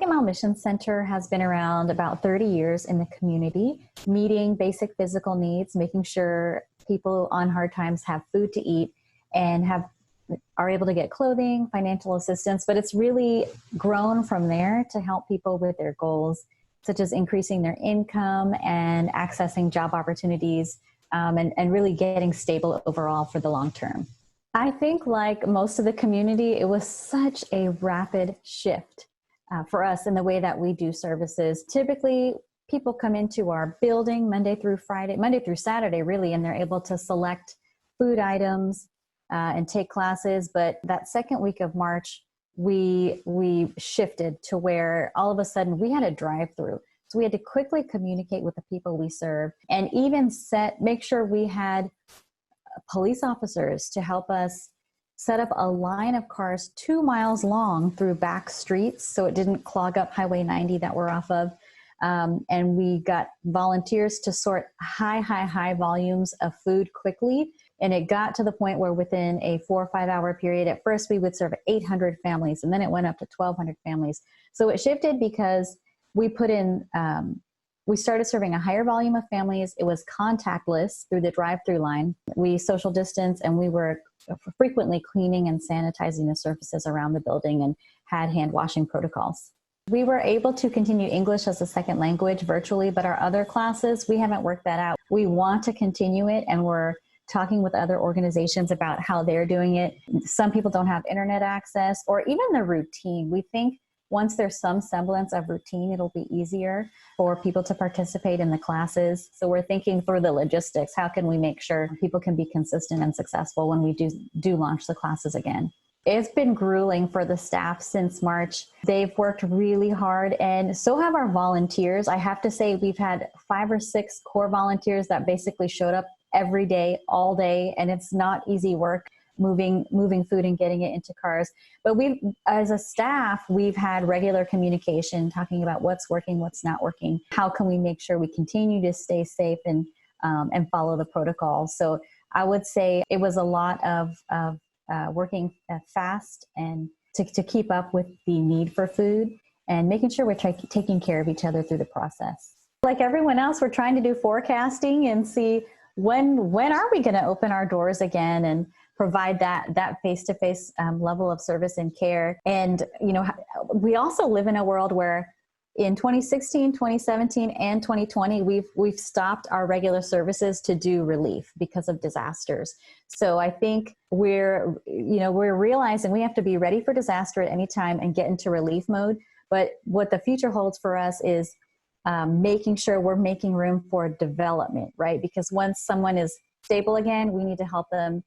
Second Mile Mission Center has been around about 30 years in the community, meeting basic physical needs, making sure people on hard times have food to eat and are able to get clothing, financial assistance. But it's really grown from there to help people with their goals, such as increasing their income and accessing job opportunities, and really getting stable overall for the long term. I think, like most of the community, it was such a rapid shift for us in the way that we do services. Typically, people come into our building Monday through Saturday, really, and they're able to select food items and take classes. But that second week of March, we shifted to where all of a sudden we had a drive-through. So we had to quickly communicate with the people we serve, and even make sure we had police officers to help us set up a line of cars 2 miles long through back streets so it didn't clog up Highway 90 that we're off of. And we got volunteers to sort high volumes of food quickly. And it got to the point where within a 4 or 5 hour period, at first we would serve 800 families, and then it went up to 1,200 families. So it shifted because we put in, we started serving a higher volume of families. It was contactless through the drive-through line. We social distance, and we were frequently cleaning and sanitizing the surfaces around the building and had hand washing protocols. We were able to continue English as a second language virtually, but our other classes, we haven't worked that out. We want to continue it, and we're talking with other organizations about how they're doing it. Some people don't have internet access or even the routine. We think once there's some semblance of routine, it'll be easier for people to participate in the classes. So we're thinking through the logistics. How can we make sure people can be consistent and successful when we do launch the classes again? It's been grueling for the staff since March. They've worked really hard, and so have our volunteers. I have to say we've had 5 or 6 core volunteers that basically showed up every day, all day, and it's not easy work moving food and getting it into cars. But as a staff, we've had regular communication talking about what's working, what's not working. How can we make sure we continue to stay safe and follow the protocols? So I would say it was a lot of working fast and to keep up with the need for food and making sure we're taking care of each other through the process. Like everyone else, we're trying to do forecasting and see when are we going to open our doors again and provide that face-to-face level of service and care. And, we also live in a world where in 2016, 2017, and 2020, we've stopped our regular services to do relief because of disasters. So I think we're realizing we have to be ready for disaster at any time and get into relief mode. But what the future holds for us is making sure we're making room for development, right? Because once someone is stable again, we need to help them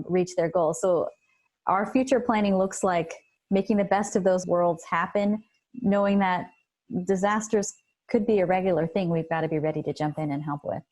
reach their goals. So our future planning looks like making the best of those worlds happen, knowing that disasters could be a regular thing we've got to be ready to jump in and help with.